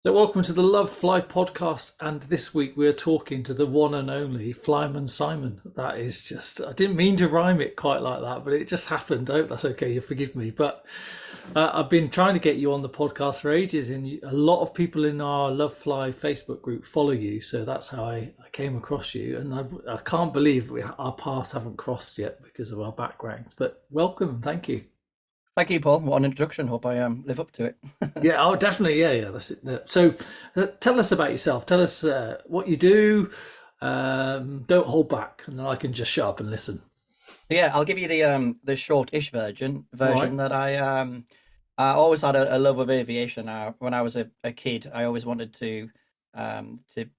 So welcome to the Lovefly podcast, and this week we are talking to the one and only Flyman Simon. That is just, I didn't mean to rhyme it quite like that, but it just happened. I hope that's okay, you forgive me. But I've been trying to get you on the podcast for ages, and a lot of people in our Lovefly Facebook group follow you, so that's how I came across you. And I can't believe our paths haven't crossed yet because of our backgrounds. But welcome, thank you. Thank you, Paul. What an introduction. Hope I live up to it. Yeah, oh, definitely. Yeah. That's it. So, tell us about yourself. Tell us what you do. Don't hold back, and then I can just shut up and listen. Yeah, I'll give you the short-ish version All right. version that I always had a love of aviation. When I was a kid, I always wanted to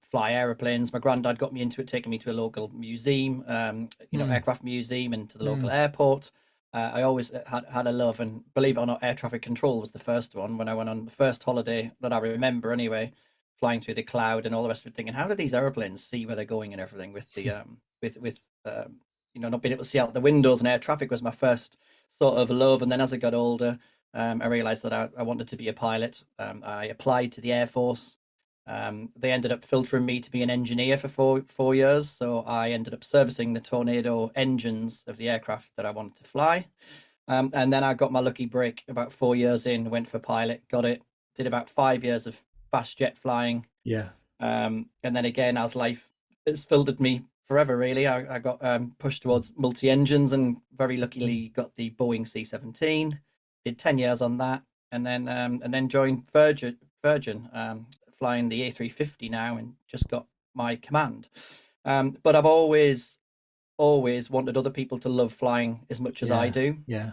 fly aeroplanes. My granddad got me into it, taking me to a local museum, Mm, aircraft museum, and to the local mm. airport. I always had a love, and believe it or not, air traffic control was the first one when I went on the first holiday that I remember anyway, flying through the cloud and all the rest of it, thinking, how do these aeroplanes see where they're going and everything with the with not being able to see out the windows, and air traffic was my first sort of love. And then as I got older, I realized that I wanted to be a pilot. I applied to the Air Force. They ended up filtering me to be an engineer for four years. So I ended up servicing the Tornado engines of the aircraft that I wanted to fly. And then I got my lucky break about 4 years in, went for pilot, got it, did about 5 years of fast jet flying. Yeah. And then again, as life has filtered me forever, really, I got pushed towards multi engines and very luckily got the Boeing C-17. Did 10 years on that, and then joined Virgin, flying the A350 now, and just got my command. But I've always wanted other people to love flying as much as I Yeah. do. Yeah.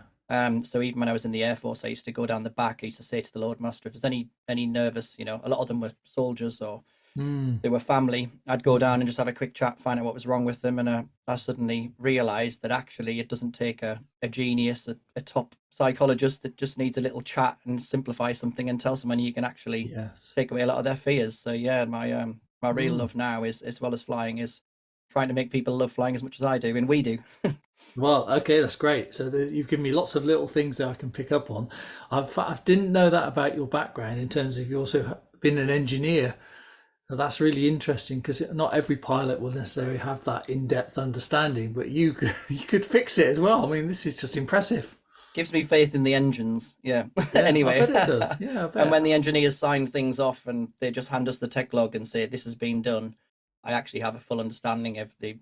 So even when I was in the Air Force, I used to go down the back. I used to say to the Loadmaster, if there's any nervous, a lot of them were soldiers or Mm, they were family. I'd go mm. down and just have a quick chat, find out what was wrong with them, and I suddenly realised that actually it doesn't take a genius, a top psychologist that just needs a little chat and simplify something and tell someone you can actually Yes. take away a lot of their fears. So yeah, my real Mm. love now is, as well as flying, is trying to make people love flying as much as I do, and we do. Well, okay, that's great. So you've given me lots of little things that I can pick up on. I didn't know that about your background in terms of you also been an engineer. Now, that's really interesting because not every pilot will necessarily have that in-depth understanding, but you could, you could fix it as well. I mean, this is just impressive. Gives me faith in the engines. Yeah. Yeah, I Anyway, bet it does. Yeah, I and when bet. the engineers sign things off and they just hand us the tech log and say this has been done, I actually have a full understanding of the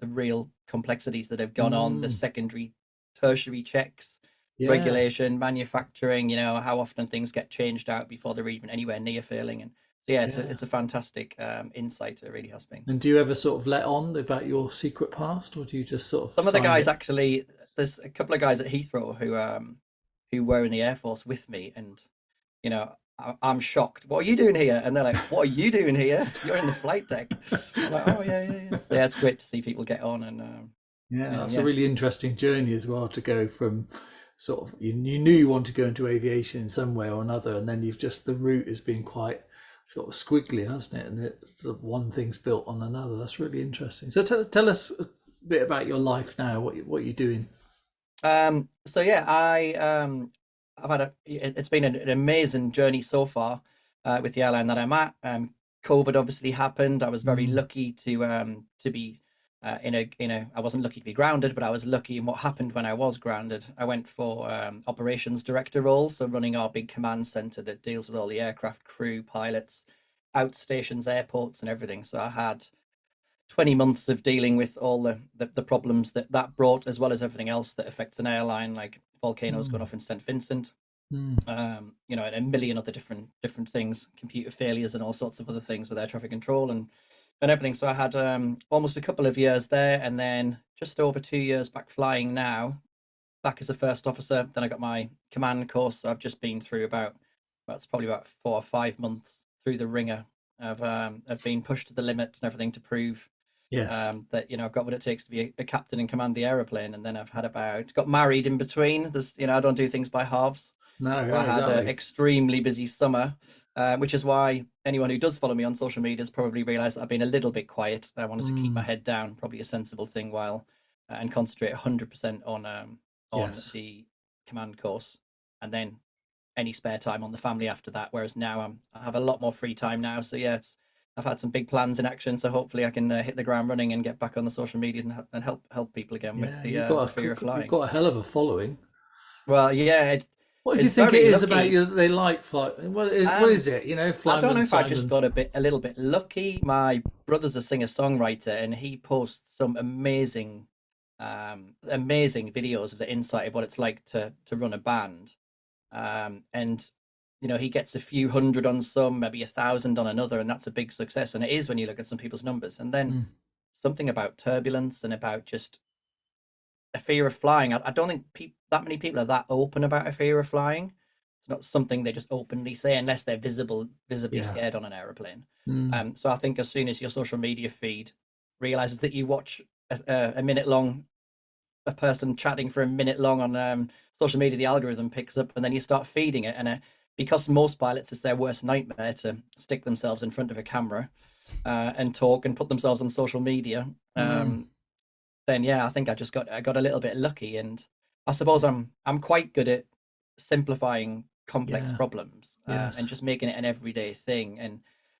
real complexities that have gone on, the Mm, secondary, tertiary checks, yeah. regulation, manufacturing. How often things get changed out before they're even anywhere near failing. And so yeah, it's a Yeah. it's a fantastic insight. It really has been. And do you ever sort of let on about your secret past, or do you just sort of Some of the sign guys it? actually, there's a couple of guys at Heathrow who were in the Air Force with me, and I'm shocked. What are you doing here? And they're like, "What are you doing here? You're in the flight deck." I'm like, "Oh yeah, yeah, yeah." So yeah, it's great to see people get on, and Yeah, that's a yeah, really interesting journey as well to go from sort of you knew you wanted to go into aviation in some way or another, and then you've just the route has been quite sort of squiggly, hasn't it? And sort of one thing's built on another. That's really interesting. So tell us a bit about your life now. What you're doing? So yeah, I've had it's been an amazing journey so far with the airline that I'm at. COVID obviously happened. I was very Mm, lucky to be I wasn't lucky to be grounded, but I was lucky in what happened when I was grounded. I went for operations director role, so running our big command center that deals with all the aircraft crew, pilots, outstations, airports, and everything. So I had 20 months of dealing with all the problems that brought, as well as everything else that affects an airline, like volcanoes going mm, off in St. Vincent, mm. and a million other different things, computer failures and all sorts of other things with air traffic control and everything. So I had almost a couple of years there, and then just over 2 years back flying now, back as a first officer. Then I got my command course. So I've just been through well, it's probably about 4 or 5 months through the ringer of being pushed to the limit and everything to prove Yes. that I've got what it takes to be a captain and command the aeroplane. And then I've got married in between. I don't do things by halves. No, So I no, had an exactly. extremely busy summer, which is why anyone who does follow me on social media has probably realised that I've been a little bit quiet. I wanted to keep my Mm, head down, probably a sensible thing, while and concentrate 100% on yes. the command course, and then any spare time on the family after that. Whereas now I have a lot more free time now. So yeah, I've had some big plans in action. So hopefully I can hit the ground running and get back on the social medias and help people again with Yeah, the fear of you've flying. got a hell of a following. Well, yeah, What do you it's think it very is about lucky. you that they like fly? What is it? You know, I don't know Flyman if I just Simon. got a little bit lucky. My brother's a singer-songwriter, and he posts some amazing videos of the insight of what it's like to run a band. And he gets a few hundred on some, maybe 1,000 on another, and that's a big success. And it is when you look at some people's numbers. And then Mm, something about turbulence and about just a fear of flying. I don't think that many people are that open about a fear of flying. It's not something they just openly say unless they're visibly yeah. scared on an aeroplane. Mm, So I think as soon as your social media feed realizes that you watch a minute long, a person chatting for a minute long on social media, the algorithm picks up, and then you start feeding it. And because most pilots, it's their worst nightmare to stick themselves in front of a camera and talk and put themselves on social media. mm, Then yeah, I think I got a little bit lucky, and I suppose yeah. I'm quite good at simplifying complex Yeah. problems and Yes. just making it an everyday thing. And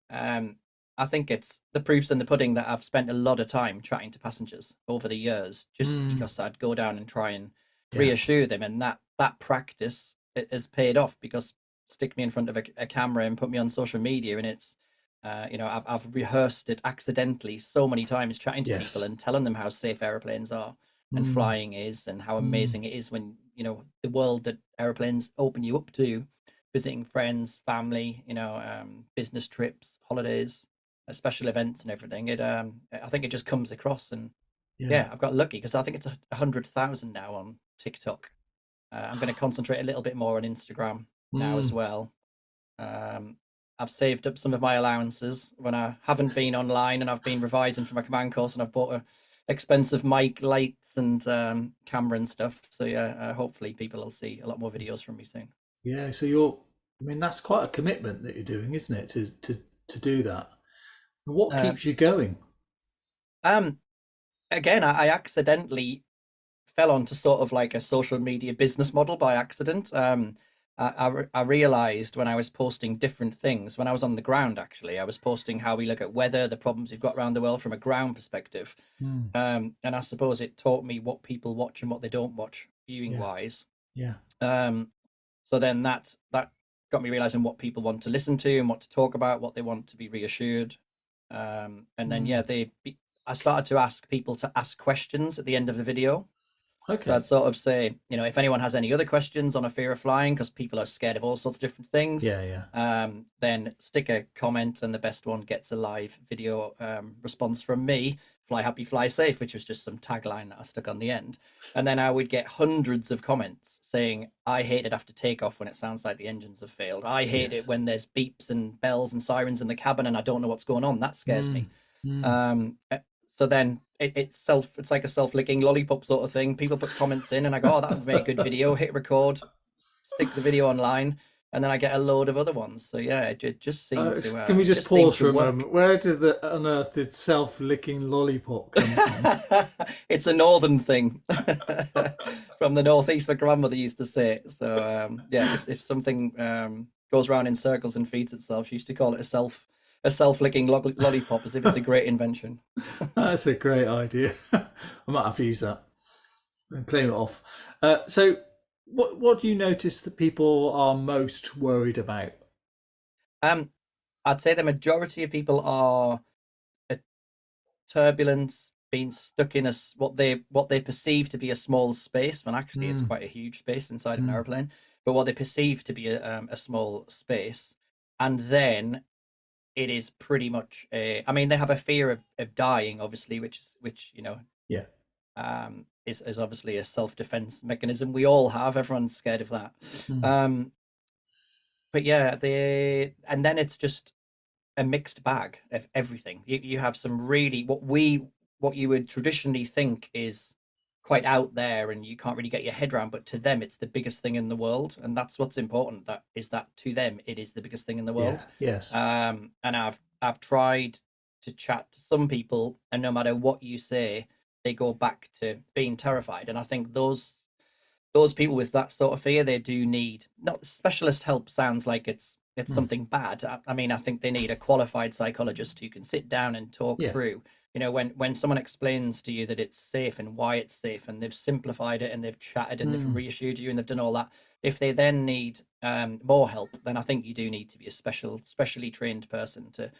um, I think it's the proofs in the pudding that I've spent a lot of time chatting to passengers over the years, just Mm, because I'd go down and try and yeah. reassure them, and that practice it has paid off because stick me in front of a camera and put me on social media, and it's I've rehearsed it accidentally so many times, chatting to people Yes. and telling them how safe airplanes are and Mm, flying is, and how mm, amazing it is when the world that airplanes open you up to, visiting friends, family, business trips, holidays, special events, and everything. I think it just comes across, and yeah. yeah, I've got lucky because I think it's 100,000 now on TikTok. I'm going to concentrate a little bit more on Instagram now as Mm, well. um, I've saved up some of my allowances when I haven't been online, and I've been revising for my command course, and I've bought a expensive mic, lights, and camera and stuff. So yeah, hopefully people will see a lot more videos from me soon. yeah. I mean, that's quite a commitment that you're doing, isn't it? To do that. What Uh, keeps you going? um, Again, I accidentally fell onto sort of like a social media business model by accident. I realized when I was posting different things, when I was on the ground, actually, I was posting how we look at weather, the problems we've got around the world from a ground perspective. Mm, And I suppose it taught me what people watch and what they don't watch, viewing yeah. wise. Yeah. Um, so then that got me realizing what people want to listen to and what to talk about, what they want to be reassured. And then Mm, yeah, I started to ask people to ask questions at the end of the video. So okay. I'd sort of say, if anyone has any other questions on a fear of flying, because people are scared of all sorts of different things, Yeah. Yeah. then stick a comment, and the best one gets a live video response from me. Fly happy, fly safe, which was just some tagline that I stuck on the end. And then I would get hundreds of comments saying, I hate it after takeoff when it sounds like the engines have failed. I hate it Yes. when there's beeps and bells and sirens in the cabin and I don't know what's going on. That scares Mm, me. mm. So then it's like a self-licking lollipop sort of thing. People put comments in, and I go, oh, that would make a good video. Hit record, stick the video online, and then I get a load of other ones. So yeah, it just seemed to Can we just just seemed pause to for a work. moment? Where did the unearthed self-licking lollipop come from? It's a northern thing from the northeast. My grandmother used to say it. So yeah, if something goes around in circles and feeds itself, she used to call it a self-licking lollipop, as if it's a great invention. That's a great idea. I might have to use that and claim it off. So, what do you notice that people are most worried about? um, I'd say the majority of people are a turbulence, being stuck in what they perceive to be a small space, when actually it's Mm, quite a huge space inside of an mm, airplane. But what they perceive to be a small space, and then it is pretty much I mean, they have a fear of dying, obviously, which yeah. is obviously a self-defense mechanism we all have. Everyone's scared of that. Mm, Um, but yeah, and then it's just a mixed bag of everything. You have some really what you would traditionally think is quite out there and you can't really get your head around, but to them it's the biggest thing in the world, and that's what's important. That is that to them it is the biggest thing in the yeah. world. Yes. And I've tried to chat to some people, and no matter what you say, they go back to being terrified. And I think those people with that sort of fear, they do need, not specialist help sounds like it's Mm. something bad. I mean, I think they need a qualified psychologist who can sit down and talk Yeah. through, when someone explains to you that it's safe and why it's safe, and they've simplified it and they've chatted and they've Mm. reassured you and they've done all that. If they then need more help, then I think you do need to be a specially trained person to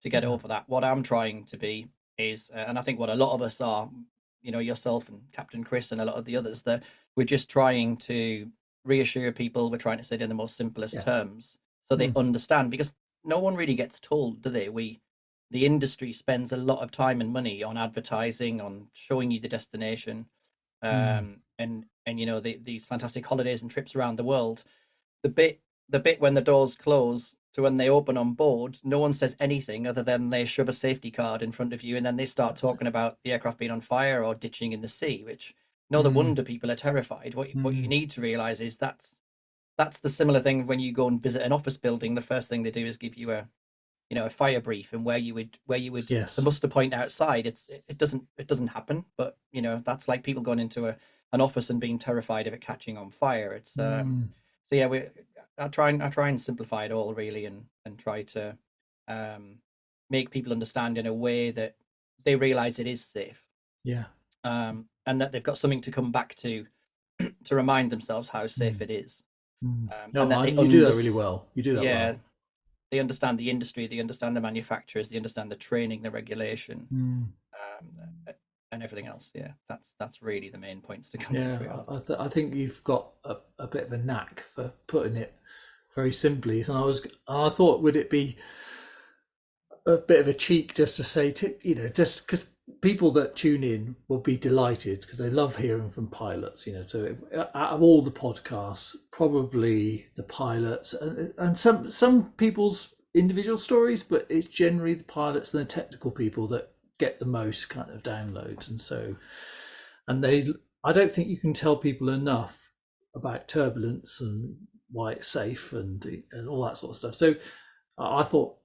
get Yeah. over that. What I'm trying to be is, and I think what a lot of us are, yourself and Captain Chris and a lot of the others, that we're just trying to reassure people. We're trying to say it in the most simplest Yeah. terms so they Mm. understand, because no one really gets told, do they? The industry spends a lot of time and money on advertising, on showing you the destination, Mm. and these fantastic holidays and trips around the world. The bit when the doors close to when they open on board, no one says anything other than they shove a safety card in front of you, and then they start That's it. talking about the aircraft being on fire or ditching in the sea. Which, no, the Mm. wonder people are terrified. What you Mm. need to realize is that's the similar thing when you go and visit an office building. The first thing they do is give you a fire brief, and where you would the Yes. muster point outside. It doesn't happen, but that's like people going into an office and being terrified of it catching on fire. It's Mm. so yeah, I try and simplify it all, really, and try to um make people understand in a way that they realize it is safe, Yeah. and that they've got something to come back to remind themselves how safe Mm. it is, Mm. and No, that they you do that really well. You do that yeah, well. they understand the industry, they understand the manufacturers, they understand the training, the regulation, Mm. um, and everything else. Yeah, that's really the main points to Yeah, concentrate on, I think. I think you've got a bit of a knack for putting it very simply. And I thought, would it be a bit of a cheek just to say, just because people that tune in will be delighted because they love hearing from pilots. So out of all the podcasts, probably the pilots and some people's individual stories, but it's generally the pilots and the technical people that get the most kind of downloads. And I don't think you can tell people enough about turbulence and why it's safe and all that sort of stuff. So I thought,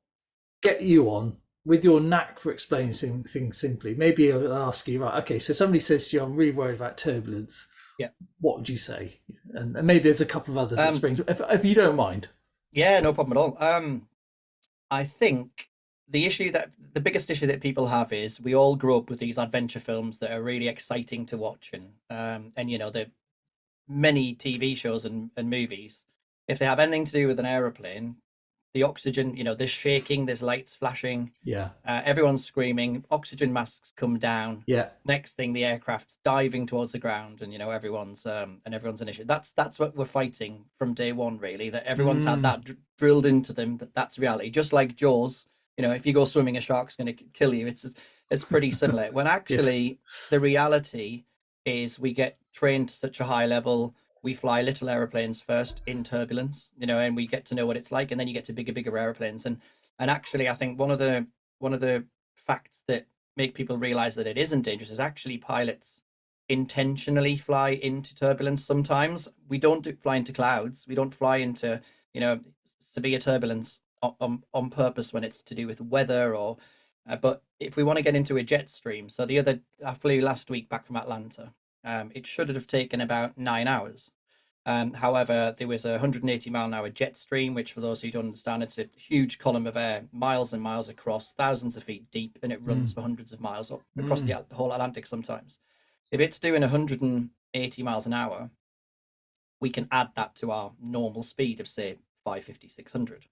get you on with your knack for explaining things simply. Maybe I'll ask you, right, okay, so somebody says to you, I'm really worried about turbulence. Yeah. What would you say? And maybe there's a couple of others that Um, spring, if you don't mind. yeah, no problem at all. I think the biggest issue that people have is we all grew up with these adventure films that are really exciting to watch, and the many TV shows and movies. If they have anything to do with an aeroplane, the oxygen, there's shaking, there's lights flashing, Yeah. everyone's screaming, oxygen masks come down. Yeah. Next thing, the aircraft's diving towards the ground, and everyone's an issue. That's what we're fighting from day one, really. That everyone's had Mm, that drilled into them, that's reality. Just like Jaws, if you go swimming, a shark's going to kill you. It's pretty similar. When yes. actually the reality is we get trained to such a high level. We fly little airplanes first in turbulence, and we get to know what it's like, and then you get to bigger airplanes. And actually, I think one of the facts that make people realize that it isn't dangerous is actually pilots intentionally fly into turbulence. Sometimes we don't fly into clouds, we don't fly into severe turbulence on purpose when it's to do with weather, or but if we want to get into a jet stream. So I flew last week back from Atlanta. It should have taken about 9 hours. However, there was a 180-mile-an-hour jet stream, which, for those who don't understand, it's a huge column of air, miles and miles across, thousands of feet deep, and it runs Mm, for hundreds of miles up across mm, the whole Atlantic sometimes. If it's doing 180 miles an hour, we can add that to our normal speed of, say, 550, 600.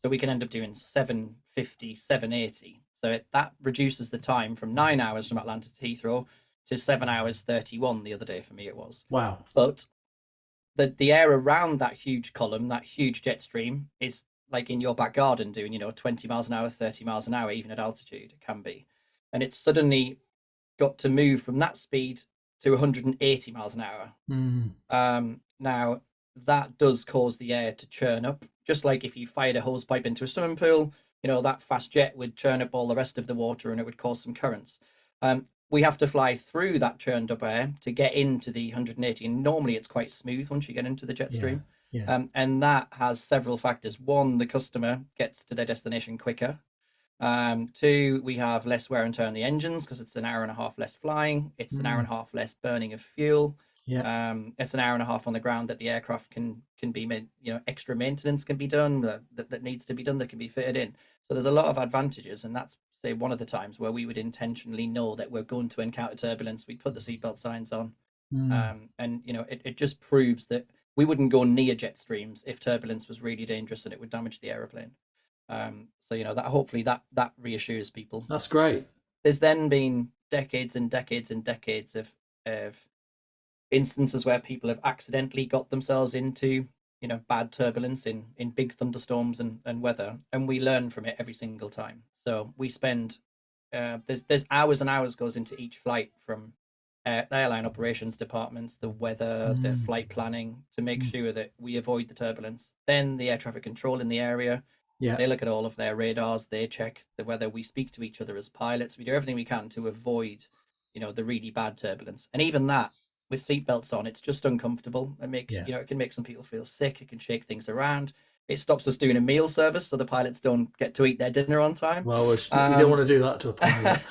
So we can end up doing 750, 780. So that reduces the time from 9 hours from Atlanta to Heathrow to 7 hours 31 the other day for me it was. wow. But the air around that huge column, that huge jet stream, is like in your back garden doing 20 miles an hour, 30 miles an hour, even at altitude. It can be, and it's suddenly got to move from that speed to 180 miles an hour. Mm, Now that does cause the air to churn up, just like if you fired a hose pipe into a swimming pool. That fast jet would churn up all the rest of the water, and it would cause some currents. We have to fly through that churned up air to get into the 180, and normally it's quite smooth once you get into the jet yeah. stream. Yeah. And that has several factors. One, the customer gets to their destination quicker. Two, we have less wear and tear on the engines because it's an hour and a half less flying. It's an hour Mm, and a half less burning of fuel. Yeah. It's an hour and a half on the ground that the aircraft can be made, extra maintenance can be done that needs to be done, that can be fitted in. So there's a lot of advantages, and that's, say, one of the times where we would intentionally know that we're going to encounter turbulence. We'd put the seatbelt signs on, Mm. and it just proves that we wouldn't go near jet streams if turbulence was really dangerous and it would damage the aeroplane. So that hopefully that reassures people. That's great. There's then been decades and decades and decades of instances where people have accidentally got themselves into bad turbulence in big thunderstorms and weather, and we learn from it every single time. So we spend there's hours and hours goes into each flight, from airline operations departments, the weather, the Mm. flight planning, to make Mm. sure that we avoid the turbulence. Then the air traffic control in the area, Yeah. they look at all of their radars, they check the weather, we speak to each other as pilots, we do everything we can to avoid the really bad turbulence. And even that, with seatbelts on, it's just uncomfortable. It makes Yeah. it can make some people feel sick, it can shake things around. It stops us doing a meal service, so the pilots don't get to eat their dinner on time. Well, you don't um want to do that to a pilot.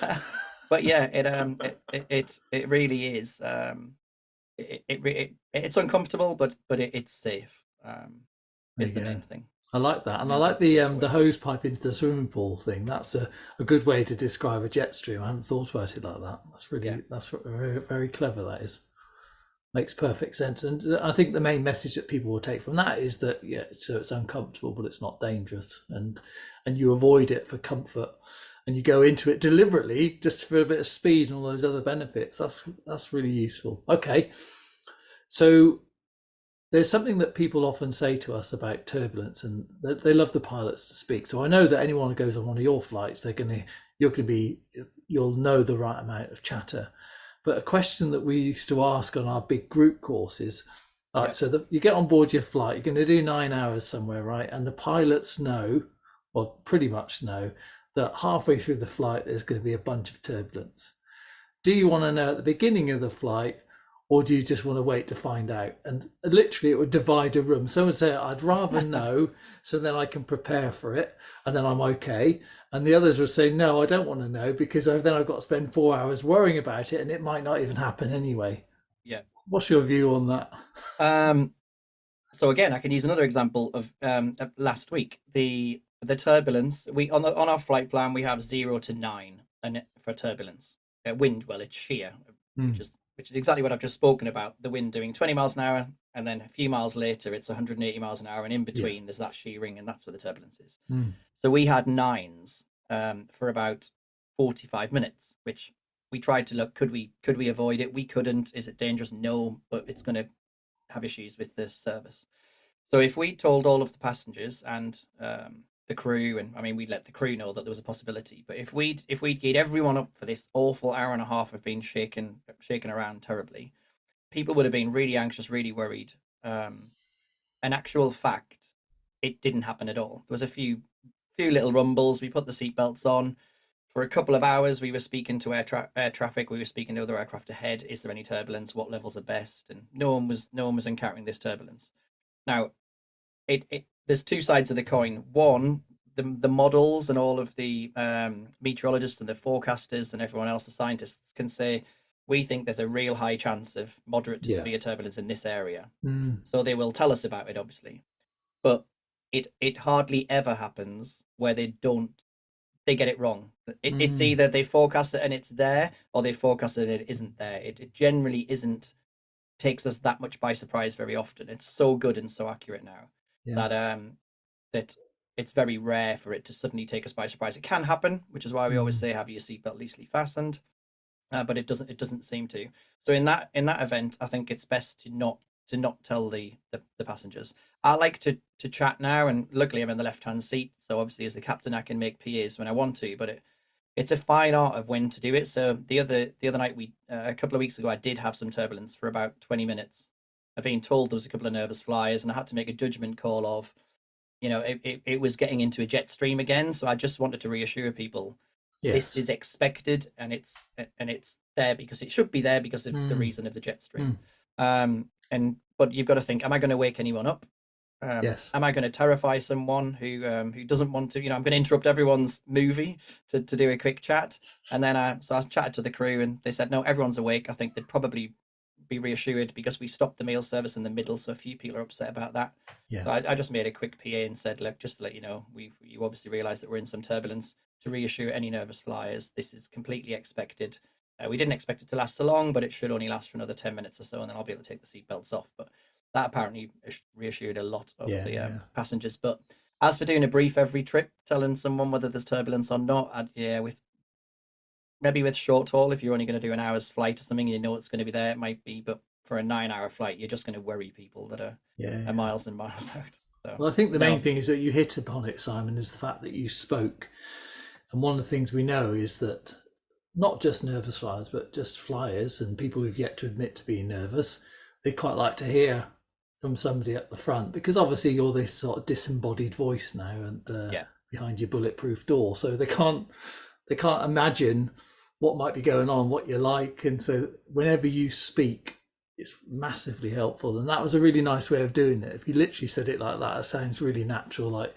but yeah, it really is, it's uncomfortable, but it's safe, There is you the go. main thing. I like That's that, the and I main thing like to take the away. hose pipe into the swimming pool thing. That's a good way to describe a jet stream. I hadn't thought about it like that. Yeah, That's very, very clever. That is, makes perfect sense, and I think the main message that people will take from that is that, yeah, so it's uncomfortable, but it's not dangerous, and you avoid it for comfort, and you go into it deliberately just for a bit of speed and all those other benefits. That's really useful. Okay, so there's something that people often say to us about turbulence, and they love the pilots to speak. So I know that anyone who goes on one of your flights, you'll know the right amount of chatter. But a question that we used to ask on our big group courses, all yeah, right, so you get on board your flight, you're going to do 9 hours somewhere, right? And the pilots know, or pretty much know, that halfway through the flight there's going to be a bunch of turbulence. Do you want to know at the beginning of the flight, or do you just want to wait to find out? And literally it would divide a room. Some would say, I'd rather know, so then I can prepare for it and then I'm okay. And the others would say, no, I don't want to know, because then I've got to spend 4 hours worrying about it and it might not even happen anyway. yeah. What's your view on that? um so again, I can use another example of last week. The turbulence, we on our flight plan, we have 0 to 9 and for turbulence. Wind, well, it's shear, Mm. which is exactly what I've just spoken about. The wind doing 20 miles an hour, and then a few miles later it's 180 miles an hour, and in Yeah. between there's that shearing, and that's where the turbulence is. Mm. So we had nines for about 45 minutes, which we tried to look, could we avoid it? We couldn't. Is it dangerous? No, but it's going to have issues with the service. So if we told all of the passengers and the crew, and I mean, we'd let the crew know that there was a possibility, but if we'd geared everyone up for this awful hour and a half of being shaken around terribly, people would have been really anxious, really worried. An actual fact, it didn't happen at all. There was a few little rumbles. We put the seatbelts on. For a couple of hours, we were speaking to air traffic. We were speaking to other aircraft ahead. Is there any turbulence? What levels are best? And no one was encountering this turbulence. Now, there's two sides of the coin. One, the models and all of the meteorologists and the forecasters and everyone else, the scientists, can say, we think there's a real high chance of moderate to Yeah. severe turbulence in this area. Mm. So they will tell us about it, obviously. But it hardly ever happens where they get it wrong. It's Mm. either they forecast it and it's there, or they forecast it and it isn't there. It generally isn't takes us that much by surprise very often. It's so good and so accurate now Yeah. that it's very rare for it to suddenly take us by surprise. It can happen, which is why we always Mm. say have your seatbelt loosely fastened, but it doesn't seem to. So in that event, I think it's best to not tell the passengers. I like to chat now, and luckily I'm in the left hand seat, so obviously as the captain I can make PAs when I want to, but it's a fine art of when to do it. So the other night, a couple of weeks ago, I did have some turbulence for about 20 minutes. I've been told there was a couple of nervous flyers, and I had to make a judgment call of, it was getting into a jet stream again. So I just wanted to reassure people this Yes. is expected, and it's there because it should be there because of the Mm. reason of the jet stream. Mm. But you've got to think: am I going to wake anyone up? Yes. Am I going to terrify someone who doesn't want to? I'm going to interrupt everyone's movie to do a quick chat, and then so I chatted to the crew, and they said no, everyone's awake. I think they'd probably be reassured because we stopped the meal service in the middle, so a few people are upset about that. Yeah. So I just made a quick PA and said, look, just to let you know, you obviously realise that we're in some turbulence. To reassure any nervous flyers, this is completely expected. We didn't expect it to last so long, but it should only last for another 10 minutes or so, and then I'll be able to take the seatbelts off. But that apparently reassured a lot of Yeah. the Yeah. passengers. But as for doing a brief every trip, telling someone whether there's turbulence or not, yeah, with maybe with short haul, if you're only going to do an hour's flight or something, you know it's going to be there, it might be. But for a 9 hour flight, you're just going to worry people that Yeah. are Yeah. miles and miles out. So Well, I think the main no, thing is that you hit upon it, Simon, is the fact that you spoke. And one of the things we know is that not just nervous flyers, but just flyers and people who've yet to admit to being nervous, they quite like to hear from somebody at the front, because obviously you're this sort of disembodied voice now, and yeah, behind your bulletproof door, so they can't imagine what might be going on, what you're like, and so whenever you speak, it's massively helpful. And that was a really nice way of doing it. If you literally said it like that, it sounds really natural, like,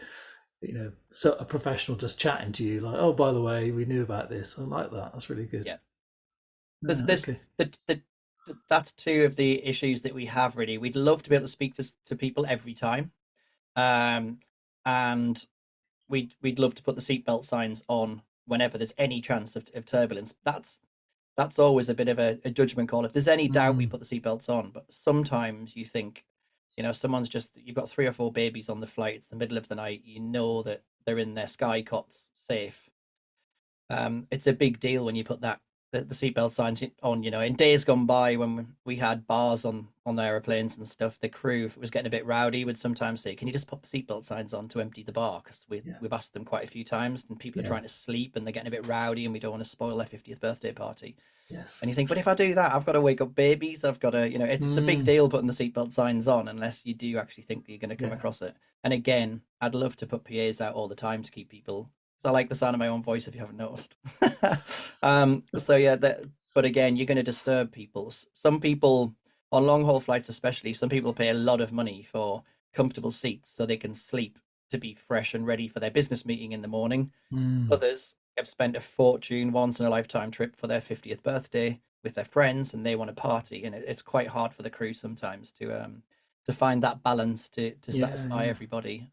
so a professional just chatting to you, like, oh, by the way, we knew about this. I like that. That's really good. yeah. There's Okay. that's two of the issues that we have really. We'd love to be able to speak to people every time, um, and we'd love to put the seatbelt signs on whenever there's any chance of turbulence. That's always a bit of a judgment call. If there's any doubt, we Mm, put the seatbelts on. But sometimes you think, you've got 3 or 4 babies on the flight. It's the middle of the night. You know that they're in their sky cots safe. It's a big deal when you put the seatbelt signs on. In days gone by when we had bars on the airplanes and stuff, the crew, if it was getting a bit rowdy, would sometimes say, "Can you just pop the seatbelt signs on to empty the bar?" Because yeah. we've asked them quite a few times, and people are Yeah. trying to sleep and they're getting a bit rowdy, and we don't want to spoil their 50th birthday party. Yes. And you think, but if I do that, I've got to wake up babies. I've got to, it's a big Mm, deal putting the seatbelt signs on unless you do actually think that you're going to come yeah. across it. And again, I'd love to put PAs out all the time to keep people. I like the sound of my own voice if you haven't noticed. So yeah, but again, you're going to disturb people. Some people on long haul flights, especially, some people pay a lot of money for comfortable seats so they can sleep to be fresh and ready for their business meeting in the morning. Mm, Others have spent a fortune, once in a lifetime trip for their 50th birthday with their friends, and they want to party. And it's quite hard for the crew sometimes to find that balance to yeah. satisfy Yeah. everybody.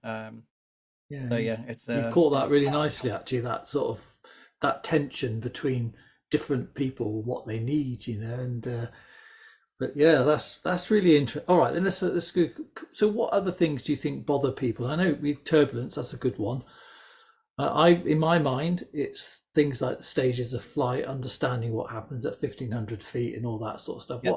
Yeah. So yeah, You caught that it's really nicely, actually. That sort of that tension between different people, what they need, and but yeah, that's really interesting. All right, then let's go. So, what other things do you think bother people? I know we turbulence. That's a good one. In my mind, it's things like the stages of flight, understanding what happens at 1,500 feet, and all that sort of stuff. yeah.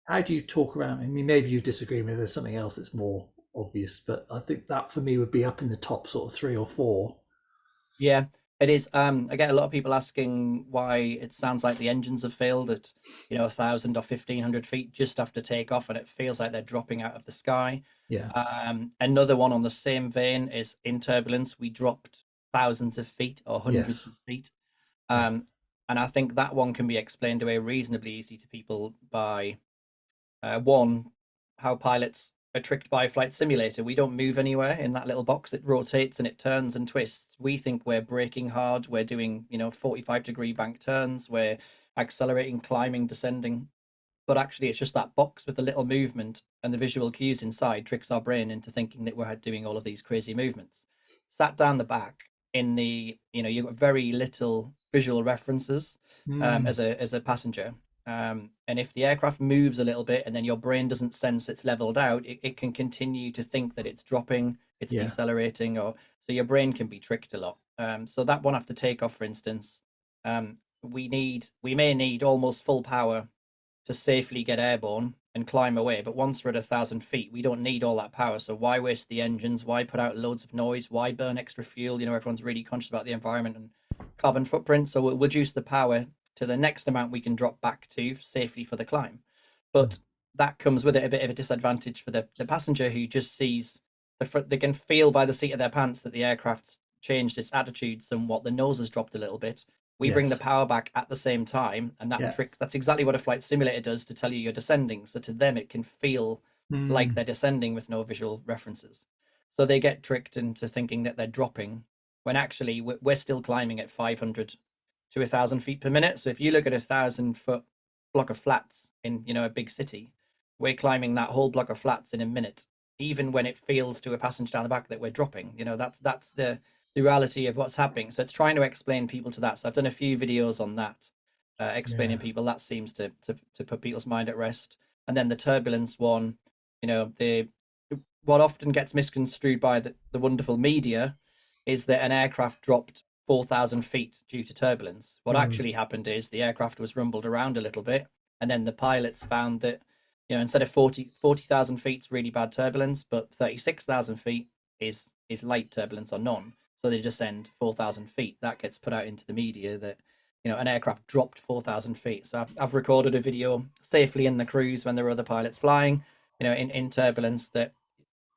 How do you talk around? I mean, maybe you disagree with me. There's something else that's more obvious, but I think that for me would be up in the top sort of three or four. Yeah, it is. I get a lot of people asking why it sounds like the engines have failed at 1,000 or 1,500 feet just after takeoff, and it feels like they're dropping out of the sky. Yeah. Another one on the same vein is in turbulence. We dropped thousands of feet or hundreds Yes. of feet, Yeah. um, and I think that one can be explained away reasonably easy to people by one, how pilots are tricked by a flight simulator. We don't move anywhere in that little box. It rotates and it turns and twists. We think we're braking hard. We're doing, 45-degree bank turns. We're accelerating, climbing, descending. But actually, it's just that box with the little movement and the visual cues inside tricks our brain into thinking that we're doing all of these crazy movements. Sat down the back in you've got very little visual references Mm, as a passenger. And if the aircraft moves a little bit and then your brain doesn't sense it's leveled out, it can continue to think that it's dropping, it's yeah. decelerating, or so your brain can be tricked a lot. So that one after takeoff, for instance, we may need almost full power to safely get airborne and climb away. But once we're at 1,000 feet, we don't need all that power. So why waste the engines? Why put out loads of noise? Why burn extra fuel? Everyone's really conscious about the environment and carbon footprint. So we'll reduce the power to the next amount we can drop back to safely for the climb. Mm, But that comes with it a bit of a disadvantage for the passenger who just sees they can feel by the seat of their pants that the aircraft's changed its attitude somewhat. The nose has dropped a little bit. We bring the yes. power back at the same time, and Yeah. that's exactly what a flight simulator does to tell you you're descending. So to them, it can feel like Mm, they're descending with no visual references. So they get tricked into thinking that they're dropping when actually we're still climbing at 500 to 1,000 feet per minute. So if you look at 1,000 foot block of flats in a big city, we're climbing that whole block of flats in a minute, even when it feels to a passenger down the back that we're dropping. That's the reality of what's happening. So it's trying to explain people to that. So I've done a few videos on that, explaining Yeah. people. That seems to put people's mind at rest. And then the turbulence one, the what often gets misconstrued by the wonderful media is that an aircraft dropped 4,000 feet due to turbulence. What Mm. actually happened is the aircraft was rumbled around a little bit, and then the pilots found that, instead of 40,000 feet is really bad turbulence, but 36,000 feet is light turbulence or none. So they just send 4,000 feet. That gets put out into the media that, an aircraft dropped 4,000 feet. So I've recorded a video safely in the cruise when there were other pilots flying, in turbulence, that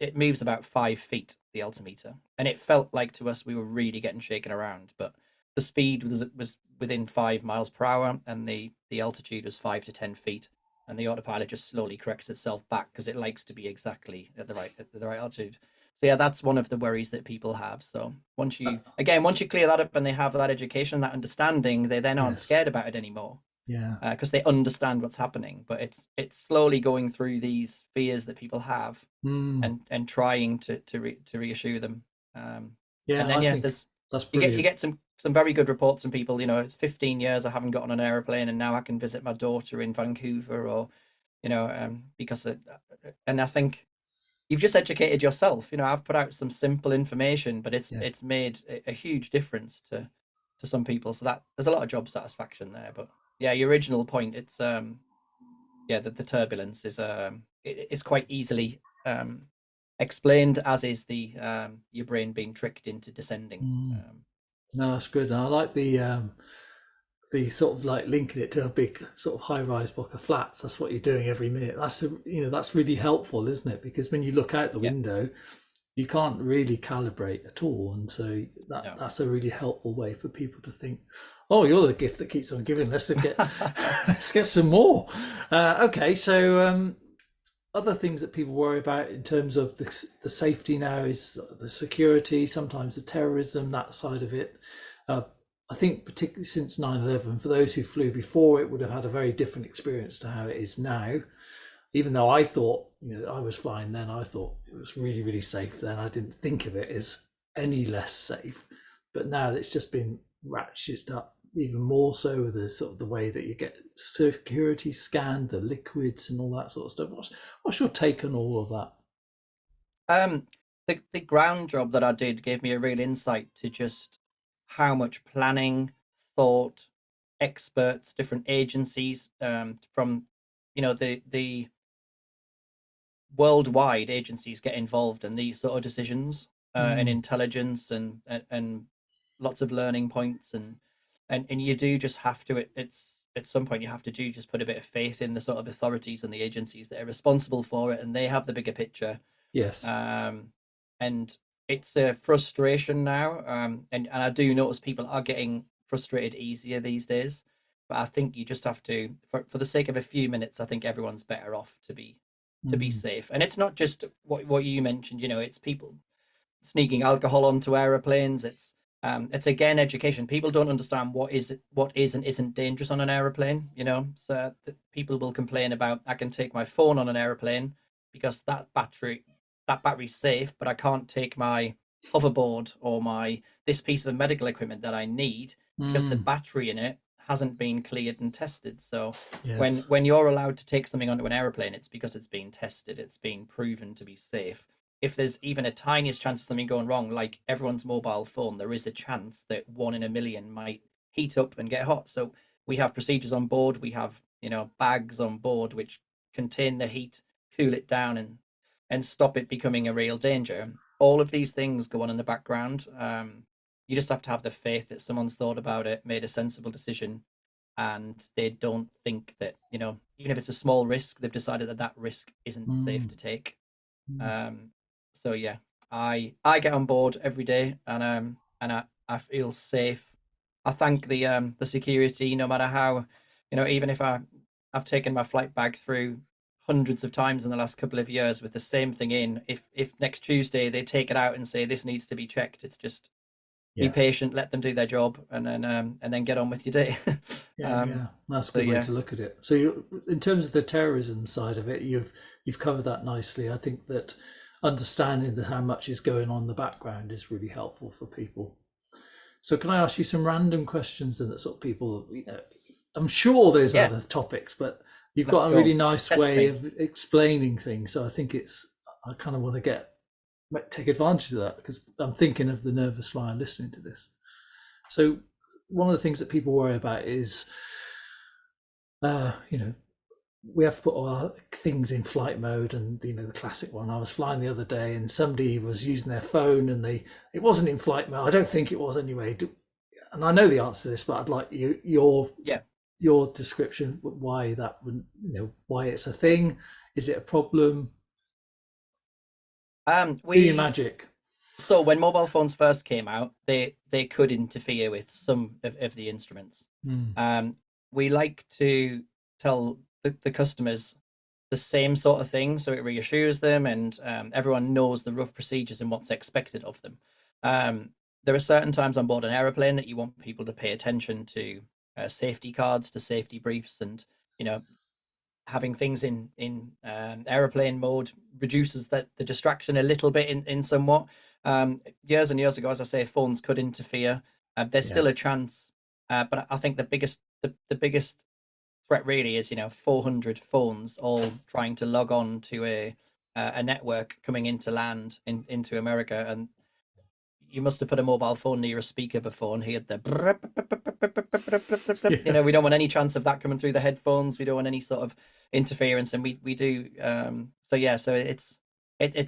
it moves about 5 feet, the altimeter, and it felt like to us we were really getting shaken around, but the speed was within 5 miles per hour, and the altitude was 5 to 10 feet, and the autopilot just slowly corrects itself back because it likes to be exactly at the right altitude. So yeah, that's one of the worries that people have. So once you clear that up and they have that education, that understanding, they then aren't Yes. scared about it anymore, Yeah. because they understand what's happening. But it's slowly going through these fears that people have, Mm. and trying to reassure them. Um, and Yeah, then I yeah, think there's that's you brilliant. get some very good reports from people. 15 years I haven't got on an airplane, and now I can visit my daughter in Vancouver, or because and I think you've just educated yourself. I've put out some simple information, but it's Yeah. it's made a huge difference to some people. So that there's a lot of job satisfaction there. But yeah, your original point, it's yeah, the turbulence is quite easily explained, as is the your brain being tricked into descending. Mm. No, that's good. I like the sort of like linking it to a big sort of high-rise block of flats. That's what you're doing every minute. That's really helpful, isn't it? Because when you look out the Yeah, window, you can't really calibrate at all, and so no. that's a really helpful way for people to think, oh, you're the gift that keeps on giving. Let's get some more. Okay, so other things that people worry about in terms of the safety now is the security, sometimes the terrorism, that side of it. Uh, I think particularly since 9/11, for those who flew before, it would have had a very different experience to how it is now. Even though I thought, I was flying then, I thought it was really, really safe then. I didn't think of it as any less safe. But now it's just been ratcheted up even more so with the sort of the way that you get security scanned, the liquids and all that sort of stuff. What's your take on all of that? um, the ground job that I did gave me a real insight to just how much planning, thought, experts, different agencies, from the worldwide agencies get involved in these sort of decisions, and Mm, intelligence, and lots of learning points, and you do just have to, it's at some point you have to do just put a bit of faith in the sort of authorities and the agencies that are responsible for it, and they have the bigger picture. yes. um, and it's a frustration now, and I do notice people are getting frustrated easier these days, but I think you just have to, for the sake of a few minutes, I think everyone's better off to be Mm, safe. And it's not just what you mentioned, it's people sneaking alcohol onto aeroplanes. It's again education. People don't understand what is and isn't dangerous on an aeroplane. So people will complain about, I can take my phone on an aeroplane because that battery's safe, but I can't take my hoverboard or my this piece of medical equipment that I need because the mm, battery in it hasn't been cleared and tested. So when yes. when you're allowed to take something onto an aeroplane, it's because it's been tested, it's been proven to be safe. If there's even a tiniest chance of something going wrong, like everyone's mobile phone, there is a chance that one in a million might heat up and get hot. So we have procedures on board. We have, bags on board which contain the heat, cool it down, and stop it becoming a real danger. All of these things go on in the background. You just have to have the faith that someone's thought about it, made a sensible decision, and they don't think that, even if it's a small risk, they've decided that that risk isn't safe Mm, to take. mm, um, so yeah, I get on board every day, and I feel safe. I thank the security, no matter how, even if I've taken my flight bag through hundreds of times in the last couple of years with the same thing in. If next Tuesday they take it out and say this needs to be checked, it's just be yes. patient, let them do their job, and then get on with your day. Yeah, yeah, that's a So good way yeah, to look at it. So, in terms of the terrorism side of it, you've covered that nicely. I think that understanding how much is going on in the background is really helpful for people. So, can I ask you some random questions and that sort of people? I'm sure there's yeah, other topics, but you've let's got a really go. nice Test way me. of explaining things. So, I think I kind of want to take advantage of that because I'm thinking of the nervous flyer listening to this. So, one of the things that people worry about is, you know, we have to put all our things in flight mode, and the classic one. I was flying the other day, and somebody was using their phone, and it wasn't in flight mode. I don't think it was anyway. And I know the answer to this, but I'd like Yeah. your description why that would why it's a thing. Is it a problem? Do your We magic. So when mobile phones first came out, they could interfere with some of the instruments. Mm, Um, we like to tell the customers the same sort of thing, so it reassures them, and everyone knows the rough procedures and what's expected of them. Um, there are certain times on board an aeroplane that you want people to pay attention to safety cards, to safety briefs, and you know having things in aeroplane mode reduces the distraction a little bit in somewhat. Years and years ago, as I say, phones could interfere. There's yeah. still a chance, but I think the biggest threat really is 400 phones all trying to log on to a network coming into land into America, and you must have put a mobile phone near a speaker before and heard the Yeah. we don't want any chance of that coming through the headphones. We don't want any sort of interference, and we do so yeah, so it's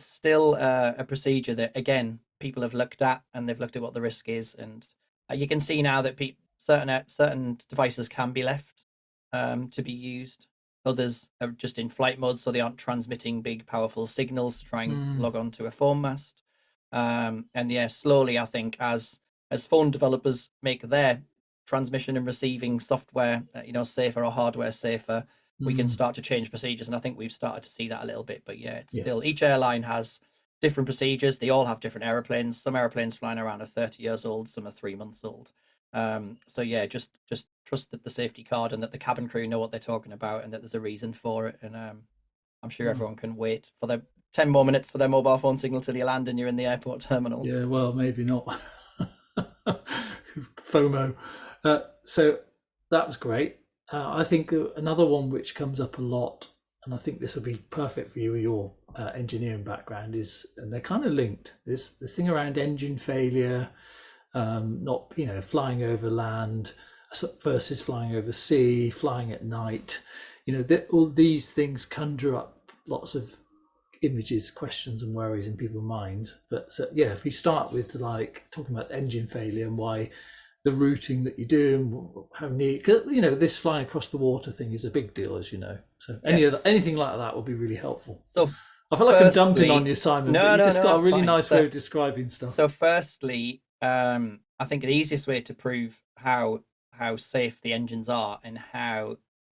still a procedure that again people have looked at, and they've looked at what the risk is, and you can see now that certain devices can be left to be used. Others are just in flight mode, so they aren't transmitting big powerful signals to try and Mm, log on to a phone mast. And yeah, slowly I think as phone developers make their transmission and receiving software, safer, or hardware safer, we can mm, start to change procedures. And I think we've started to see that a little bit. But yeah, it's still yes. each airline has different procedures. They all have different airplanes. Some airplanes flying around are 30 years old, some are 3 months old. So yeah, just trust that the safety card and that the cabin crew know what they're talking about, and that there's a reason for it. And I'm sure Mm. everyone can wait for their 10 more minutes for their mobile phone signal till you land and you're in the airport terminal. Yeah. Well, maybe not. FOMO. So that was great. I think another one which comes up a lot, and I think this will be perfect for you with your engineering background, is, and they're kind of linked. This thing around engine failure, not flying over land versus flying over sea, flying at night. All these things conjure up lots of images, questions, and worries in people's minds. But so, yeah, if we start with like talking about engine failure and why the routing that you do and how neat, because this flying across the water thing is a big deal, as you know. So Yeah. anything like that would be really helpful. So, I feel like I'm dumping on firstly, you, Simon, but no, you no, just no, got a that's really fine. nice way of describing stuff. So firstly, I think the easiest way to prove how safe the engines are, and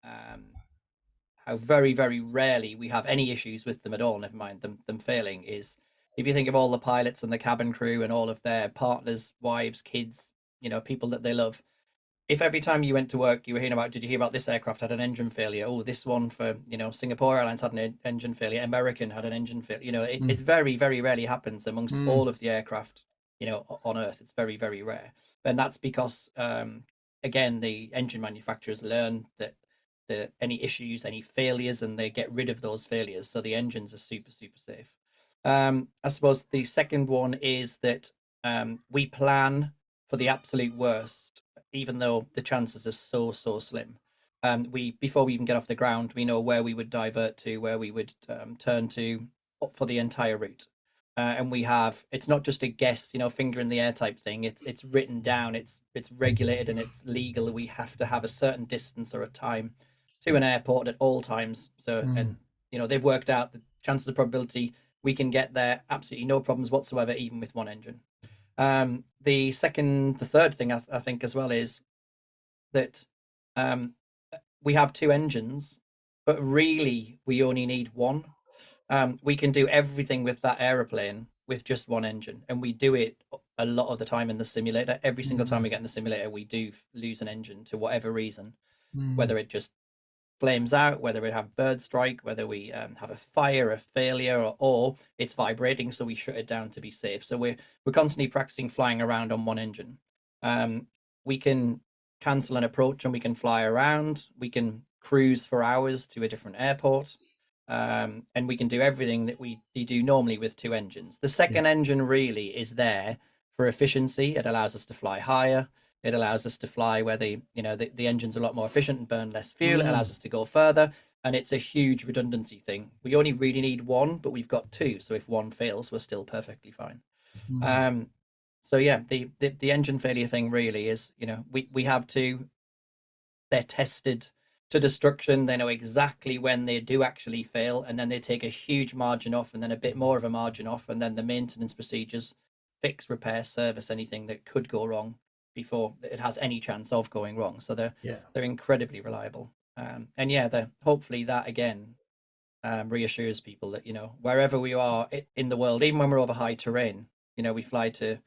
um, how very, very rarely we have any issues with them at all, never mind them failing, is if you think of all the pilots and the cabin crew and all of their partners, wives, kids, people that they love. If every time you went to work, you were hearing about, did you hear about this aircraft had an engine failure? Oh, this one for, Singapore Airlines had an engine failure. American had an engine failure. It Mm, very, very rarely happens amongst mm, all of the aircraft, on Earth. It's very, very rare. And that's because, again, the engine manufacturers learn that any issues, any failures, and they get rid of those failures. So the engines are super, super safe. I suppose the second one is that we plan for the absolute worst, even though the chances are so, so slim. We Before we even get off the ground, we know where we would divert to, where we would turn to for the entire route. And we have, it's not just a guess, finger in the air type thing. It's written down, it's regulated, and it's legal. We have to have a certain distance or a time to an airport at all times. So, mm. and they've worked out the chances of probability we can get there absolutely no problems whatsoever, even with one engine. The third thing I think as well is that um, we have two engines, but really we only need one. We can do everything with that aeroplane with just one engine, and we do it a lot of the time in the simulator. Every single time Mm, we get in the simulator, we do lose an engine to whatever reason, mm, whether it just flames out, whether we have bird strike, whether we have a fire, a failure, or it's vibrating, so we shut it down to be safe. So we're constantly practicing flying around on one engine. Um, we can cancel an approach and we can fly around. We can cruise for hours to a different airport, and we can do everything that we do normally with two engines. The yeah. second engine really is there for efficiency. It allows us to fly higher. It allows us to fly where the engine's a lot more efficient and burn less fuel. It Mm, allows us to go further, and it's a huge redundancy thing. We only really need one, but we've got two, so if one fails, we're still perfectly fine. mm, Um, so yeah, the engine failure thing really is, we have two. They're tested to destruction. They know exactly when they do actually fail, and then they take a huge margin off, and then a bit more of a margin off, and then the maintenance procedures fix, repair, service anything that could go wrong before it has any chance of going wrong. So yeah. they're incredibly reliable. And yeah, they're hopefully that again reassures people that wherever we are in the world, even when we're over high terrain, we fly to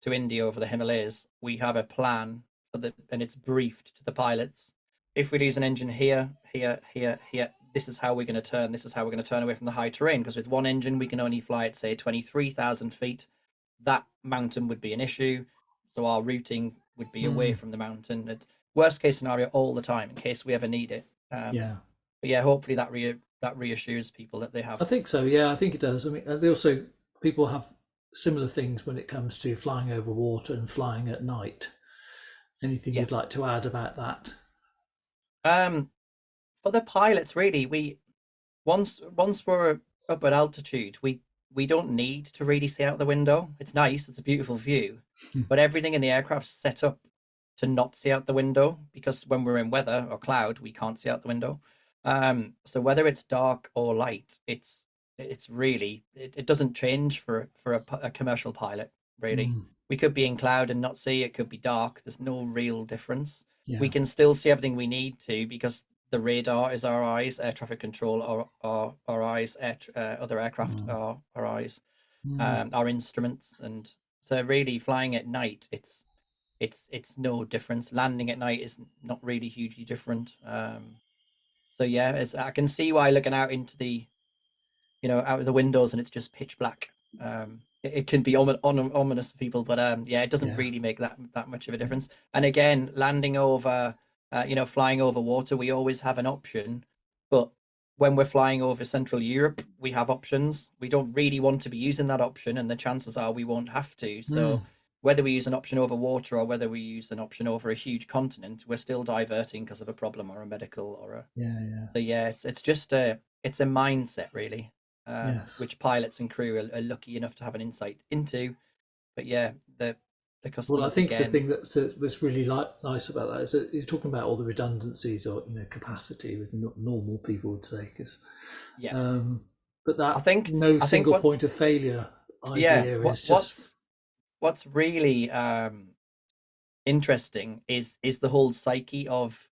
India over the Himalayas. We have a plan for and it's briefed to the pilots. If we lose an engine here, here, here, here, this is how we're going to turn. This is how we're going to turn away from the high terrain. Because with one engine, we can only fly at say 23,000 feet. That mountain would be an issue, so our routing would be away Mm, from the mountain. Worst case scenario all the time in case we ever need it. yeah. But yeah, hopefully that reassures people that they I have. think so. Yeah, I think it does. I mean, they also people have similar things when it comes to flying over water and flying at night. Anything Yeah. you'd like to add about that? Um, for the pilots, really, we once we're up at altitude, we don't need to really see out the window. It's nice, it's a beautiful view, but everything in the aircraft's set up to not see out the window because when we're in weather or cloud, we can't see out the window. So whether it's dark or light, it's really it doesn't change for a commercial pilot, really. Mm, We could be in cloud and not see, it could be dark. There's no real difference. We yeah. can still see everything we need to because the radar is our eyes, air traffic control are our eyes, other aircraft Mm, are our eyes, mm, our instruments, and so really flying at night, it's no difference. Landing at night is not really hugely different. So yeah, I can see why looking out into out of the windows and it's just pitch black. It can be ominous for people, but yeah, it doesn't yeah. really make that much of a difference. And again, landing over, flying over water, we always have an option. But when we're flying over Central Europe, we have options. We don't really want to be using that option, and the chances are we won't have to. Mm, So whether we use an option over water or whether we use an option over a huge continent, we're still diverting because of a problem or a medical or a yeah. Yeah. so yeah, it's just a mindset really, Yes. which pilots and crew are lucky enough to have an insight into. But yeah, the Well, I customers think the again, thing that's really nice about that is that you're talking about all the redundancies or capacity with normal people would say, because yeah, um, but I that think no I think single what's point of failure yeah idea what is just what's really interesting is the whole psyche of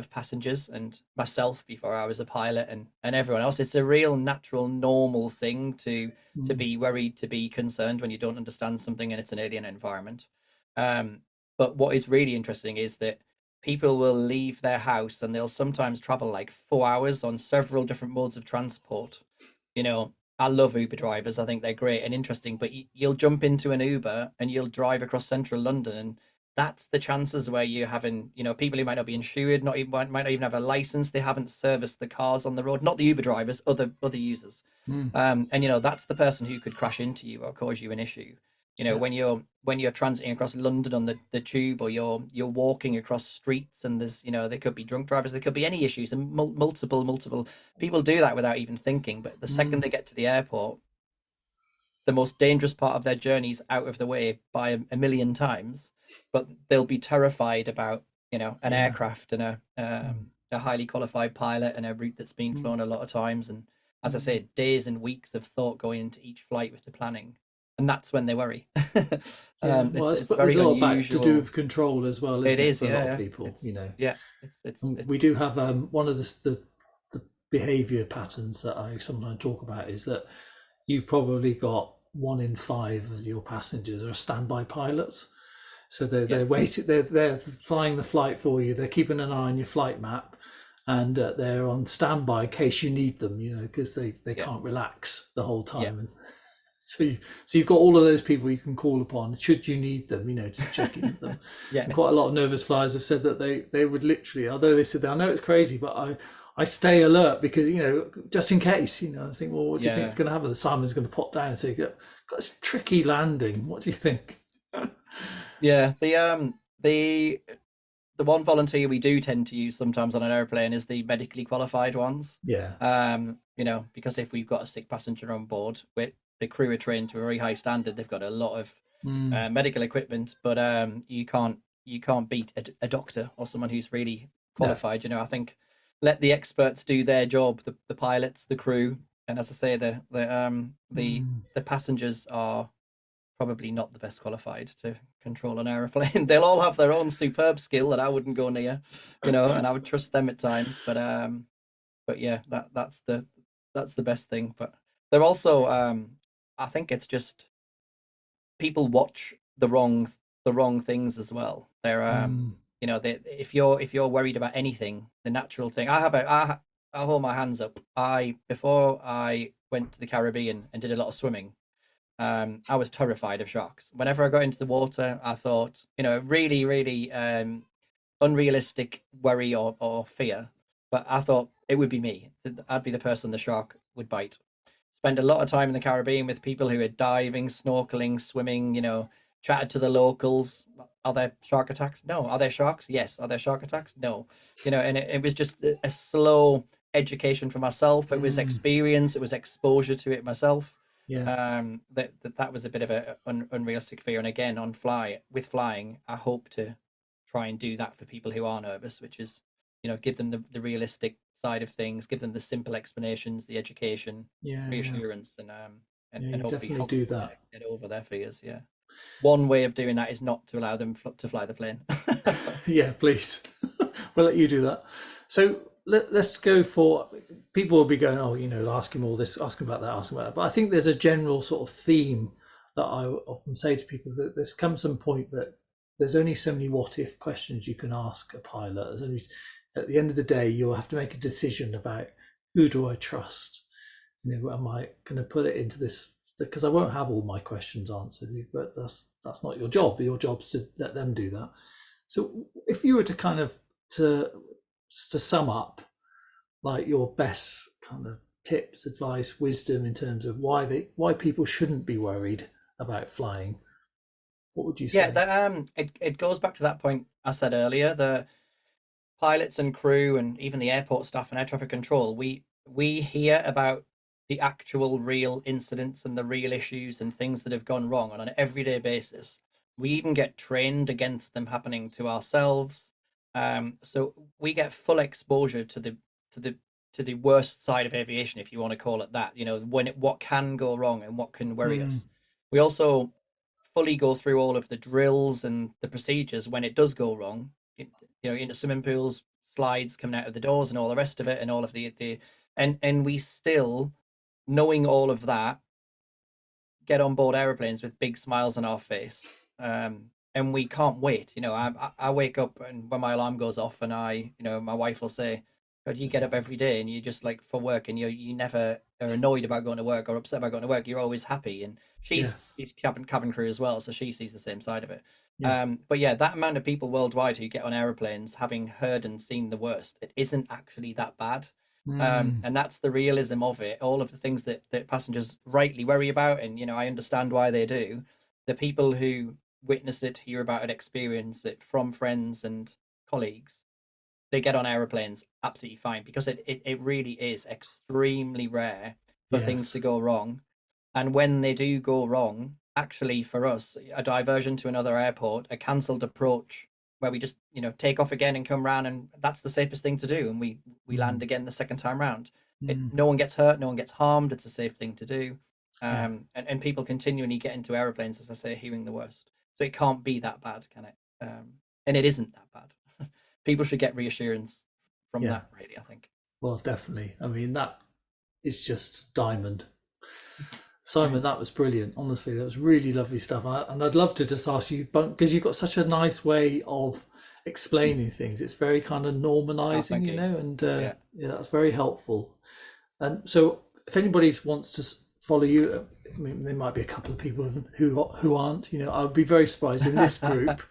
passengers and myself before I was a pilot and everyone else. It's a real natural, normal thing to mm, be worried, to be concerned when you don't understand something and it's an alien environment. Um, but what is really interesting is that people will leave their house and they'll sometimes travel like 4 hours on several different modes of transport. I love Uber drivers. I think they're great and interesting, but you'll jump into an Uber and you'll drive across central London and that's the chances where you're having, people who might not be insured, not even might not even have a license, they haven't serviced the cars on the road, not the Uber drivers, other users. mm, And that's the person who could crash into you or cause you an issue. yeah, When you're transiting across London on the tube or you're walking across streets and there's there could be drunk drivers, there could be any issues and multiple people do that without even thinking. But the second mm, they get to the airport, the most dangerous part of their journeys out of the way by a million times, but they'll be terrified about an yeah, aircraft and mm, a highly qualified pilot and a route that's been mm, flown a lot of times. And as I mm. said, days and weeks of thought going into each flight with the planning, and that's when they worry. Yeah. Well, It's there's very a lot about to do unusual. with control as well, It isn't it, is, for a lot yeah, of yeah. people? It's yeah, And we it's do have one of the behaviour patterns that I sometimes talk about is that you've probably got one in five of your passengers are standby pilots. So Yeah, they're waiting, they're flying the flight for you. They're keeping an eye on your flight map, and they're on standby in case you need them. Because they yeah, can't relax the whole yeah, time. And so you've got all of those people you can call upon should you need them. To check in with them. yeah, And quite a lot of nervous flyers have said that they would literally, although they said, I know it's crazy, but I stay alert because just in case. I think, well, what do you think is yeah, going to happen? The Simon's going to pop down and say, got this tricky landing. What do you think? yeah. The one volunteer we do tend to use sometimes on an airplane is the medically qualified ones. Yeah. Because if we've got a sick passenger on board, the crew are trained to a very high standard. They've got a lot of Mm, medical equipment, but you can't beat a doctor or someone who's really no. qualified. I think let the experts do their job, the pilots, the crew, and as I say, Mm, the passengers are probably not the best qualified to control an aeroplane. They'll all have their own superb skill that I wouldn't go near, and I would trust them at times. But yeah, that's the best thing. But they're also, I think it's just people watch the wrong things as well. They're mm, if you're worried about anything, the natural thing. I'll hold my hands up. Before I went to the Caribbean and did a lot of swimming, I was terrified of sharks. Whenever I got into the water, I thought, really, really unrealistic worry or fear. But I thought it would be me. I'd be the person the shark would bite. Spend a lot of time in the Caribbean with people who are diving, snorkeling, swimming, chatted to the locals. Are there shark attacks? No. Are there sharks? Yes. Are there shark attacks? No. And it was just a slow education for myself. It was mm, experience. It was exposure to it myself. yeah. That was a bit of a unrealistic fear. And again, with flying, I hope to try and do that for people who are nervous, which is, give them the realistic side of things, give them the simple explanations, the education, Yeah. Yeah. reassurance, and Yeah. and You hopefully definitely help do them that. get over their fears. Yeah, one way of doing that is not to allow them to fly the plane. Yeah, please. We'll let you do that. So let's go for people will be going, oh, asking all this, asking about that, asking about that. But I think there's a general sort of theme that I often say to people that there's come some point that there's only so many what if questions you can ask a pilot. At the end of the day, you'll have to make a decision about who do I trust? Am I going to put it into this? Because I won't have all my questions answered, but that's not your job. Your job's to let them do that. So if you were to kind of to to sum up like your best kind of tips, advice, wisdom in terms of why people shouldn't be worried about flying, what would you Yeah, say? it goes back to that point I said earlier. The pilots and crew, and even the airport staff and air traffic control, we hear about the actual real incidents and the real issues and things that have gone wrong on an everyday basis. We even get trained against them happening to ourselves. So we get full exposure to the to the worst side of aviation, if you want to call it that. What can go wrong and what can worry Mm, us. We also fully go through all of the drills and the procedures when it does go wrong. Into swimming pools, slides coming out of the doors, and all the rest of it, and all of the and we still, knowing all of that, get on board airplanes with big smiles on our face. And we can't wait. I wake up and when my alarm goes off, and my wife will say, "God, you get up every day and you just like for work, and you never are annoyed about going to work or upset about going to work. You're always happy." And yeah, she's cabin crew as well, so she sees the same side of it. yeah, But yeah, that amount of people worldwide who get on aeroplanes, having heard and seen the worst, it isn't actually that bad. mm, And that's the realism of it. All of the things that passengers rightly worry about, and I understand why they do. The people who witness it, hear about it, experience it from friends and colleagues, they get on aeroplanes absolutely fine, because it really is extremely rare for things yes, to go wrong. And when they do go wrong, actually for us, a diversion to another airport, a cancelled approach where we just, take off again and come round, and that's the safest thing to do. And we mm, land again the second time round. mm, No one gets hurt, no one gets harmed. It's a safe thing to do. yeah, And people continually get into aeroplanes, as I say, hearing the worst. So it can't be that bad, can it? And it isn't that bad. People should get reassurance from yeah. that, really, I think. Well, definitely. I mean, that is just diamond. Simon, that was brilliant. Honestly, that was really lovely stuff. And I'd love to just ask you, because you've got such a nice way of explaining things. It's very kind of Oh, normalizing, thank you. and Yeah. yeah, that's very helpful. And so, if anybody wants to follow you, I mean, there might be a couple of people who aren't. I'd be very surprised in this group.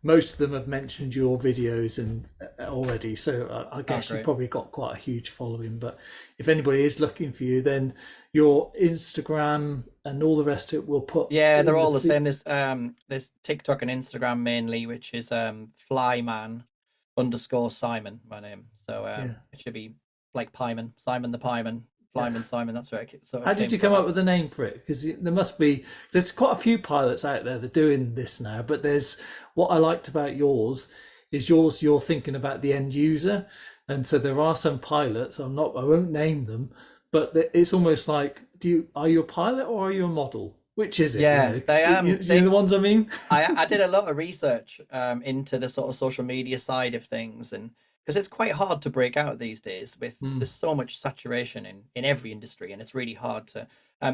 Most of them have mentioned your videos and already, so I Oh, guess you've great. probably got quite a huge following. But if anybody is looking for you, then your Instagram and all the rest of it will put Yeah, they're in all the the. same. There's TikTok and Instagram mainly, which is Flyman underscore Simon, my name. So Yeah. it should be like Pyman, Simon the Pyman, Yeah. Flyman Simon. That's where it sort How of did came you come from. up with a name for it? Because there must be, there's quite a few pilots out there that are doing this now, but there's what I liked about yours is you're thinking about the end user. And so there are some pilots, I won't name them, but it's almost like, are you a pilot or are you a model? Which is it? Yeah, they You know the ones I mean? I did a lot of research into the sort of social media side of things, and because it's quite hard to break out these days with Mm, there's so much saturation in every industry, and it's really hard to.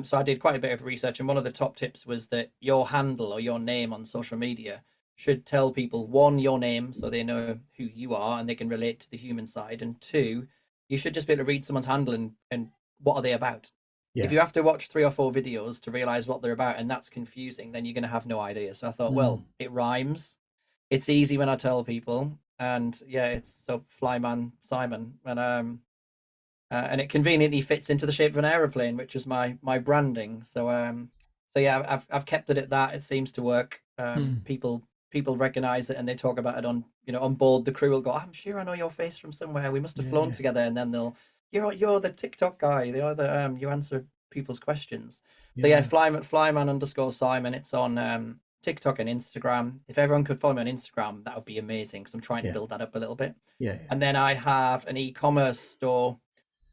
So I did quite a bit of research, and one of the top tips was that your handle or your name on social media should tell people, one, your name so they know who you are and they can relate to the human side, and two, you should just be able to read someone's handle and what are they about. If yeah. you have to watch 3 or 4 videos to realize what they're about and that's confusing, then you're going to have no idea. So I thought, Mm, well, it rhymes. It's easy when I tell people, and yeah, it's so Flyman Simon, and it conveniently fits into the shape of an aeroplane, which is my branding. So yeah, I've kept it at that. It seems to work. mm, People recognize it and they talk about it on on board. The crew will go, I'm sure I know your face from somewhere. We must have yeah, flown yeah. together, and then they'll you're the TikTok guy. You're the you answer people's questions. So yeah, Yeah. Flyman underscore Simon. It's on TikTok and Instagram. If everyone could follow me on Instagram, that would be amazing. Because I'm trying to Yeah. build that up a little bit. Yeah. And then I have an e-commerce store,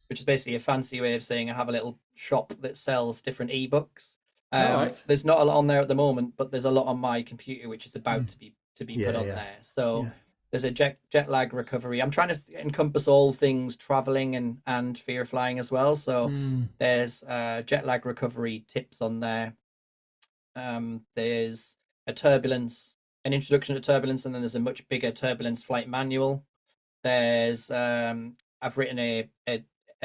which is basically a fancy way of saying I have a little shop that sells different ebooks. All right. There's not a lot on there at the moment, but there's a lot on my computer which is about Mm, to be put yeah. on Yeah. there. So Yeah. there's a jet lag recovery. I'm trying to encompass all things traveling and fear flying as well. So Mm, there's jet lag recovery tips on there. There's a turbulence, an introduction to turbulence, and then there's a much bigger turbulence flight manual. There's I've written a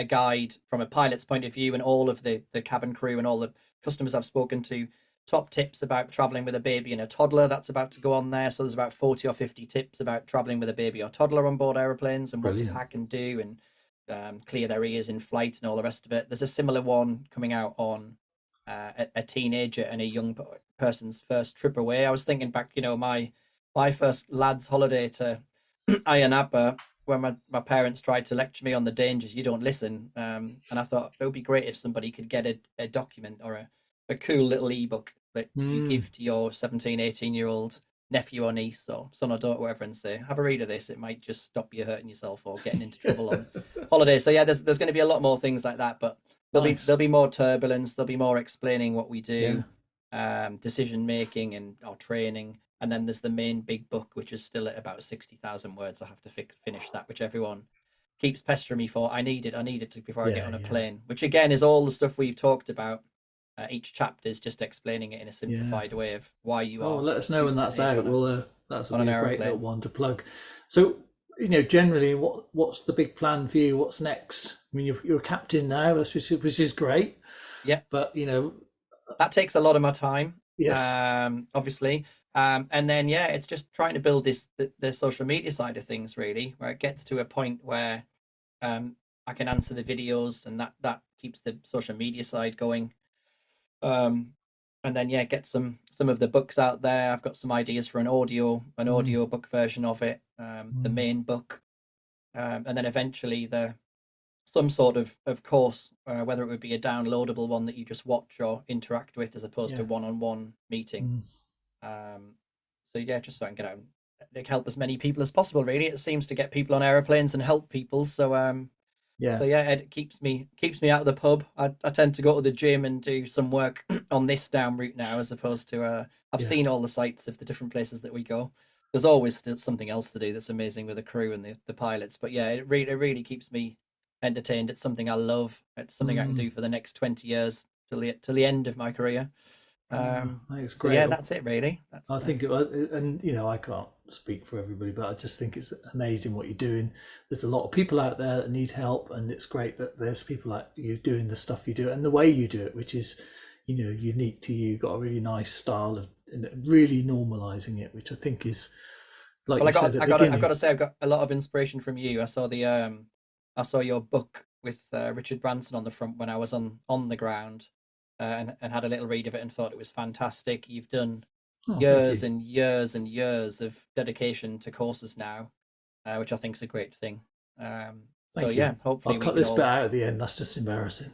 guide from a pilot's point of view, and all of the cabin crew and all the customers I've spoken to, top tips about traveling with a baby and a toddler. That's about to go on there. So there's about 40 or 50 tips about traveling with a baby or toddler on board aeroplanes and what to brilliant. pack and do, and clear their ears in flight and all the rest of it. There's a similar one coming out on a teenager and a young person's first trip away. I was thinking back, my first lads holiday to Ayanapa, when my parents tried to lecture me on the dangers, you don't listen. And I thought it would be great if somebody could get a document or a cool little ebook that you Mm, give to your 17, 18-year-old nephew or niece or son or daughter, whatever, and say, have a read of this. It might just stop you hurting yourself or getting into trouble on holiday. So yeah, there's going to be a lot more things like that, but nice. there'll be more turbulence. There'll be more explaining what we Yeah. do, decision making and our training, and then there's the main big book, which is still at about 60,000 words. I have to finish that, which everyone keeps pestering me for. I need it to before I get Yeah. on a Yeah. plane. Which again is all the stuff we've talked about. Each chapter is just explaining it in a Yeah. simplified way of why you Oh, are let us know when that's supervised out. Well, that will on be an a great little aeroplane. one to plug. So, generally, what's the big plan for you? What's next? I mean, you're a captain now, which is great. Yeah, But that takes a lot of my time, yes, obviously. And then yeah, it's just trying to build the social media side of things really, where it gets to a point where I can answer the videos, and that keeps the social media side going. Um, and then yeah, get some of the books out there. I've got some ideas for an mm, audio book version of it, the mm, main book, and then eventually the some sort of course, whether it would be a downloadable one that you just watch or interact with, as opposed to yeah, one-on-one meeting. mm, Um, so yeah, just so I can get out, like, help as many people as possible. Really, it seems to get people on airplanes and help people. So yeah, yeah, it keeps me out of the pub. I tend to go to the gym and do some work on this down route now, as opposed to I've yeah, seen all the sites of the different places that we go. There's always still something else to do that's amazing with the crew and the pilots. But yeah, it really keeps me entertained. It's something I love. It's something I can mm, do for the next 20 years. till the end of my career. I think it's So great. yeah, that's it really. I think it was, and I can't speak for everybody, but I just think it's amazing what you're doing. There's a lot of people out there that need help, and it's great that there's people like you doing the stuff you do and the way you do it, which is, unique to you. You've got a really nice style of and really normalizing it, which I think is, like Well, you said at the I've got beginning. to say, I've got a lot of inspiration from you. I saw your book with Richard Branson on the front when I was on the ground, and had a little read of it and thought it was fantastic. You've done Oh, thank years you. and years and years of dedication to courses now, which I think is a great thing. So Thank you. yeah, I'll hopefully we cut can this bit all out at the end. That's just embarrassing.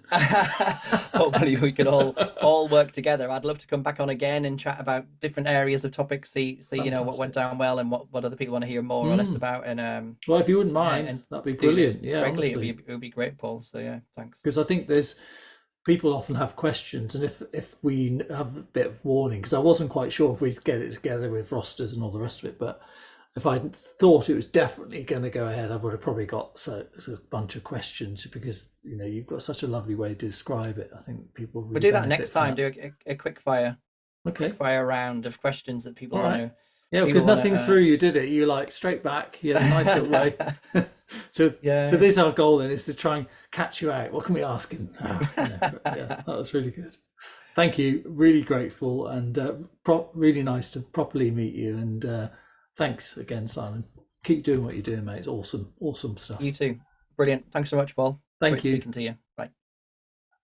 hopefully we can all work together. I'd love to come back on again and chat about different areas of topics, see what went Fantastic. down well and what other people want to hear more or less Mm. about, and Well, if you wouldn't yeah, mind, and that'd be do this brilliant. Yeah, regularly. honestly. It would be great, Paul. So yeah, thanks. Because I think there's people often have questions, and if we have a bit of warning, because I wasn't quite sure if we'd get it together with rosters and all the rest of it, but if I thought it was definitely going to go ahead, I would have probably got a bunch of questions, because you've got such a lovely way to describe it. I think people We'll really do that benefit next from time. that. Do a quick Okay, fire round of questions that all right. Yeah, because people want nothing threw you, did it? You like straight back. You had a nice little way. so yeah. this our goal then is to try and catch you out. What can we ask him? Yeah, that was really good. Thank you. Really grateful, and really nice to properly meet you. And thanks again, Simon. Keep doing what you're doing, mate. It's awesome, awesome stuff. You too. Brilliant. Thanks so much, Paul. Thank Great you. speaking to you. Bye.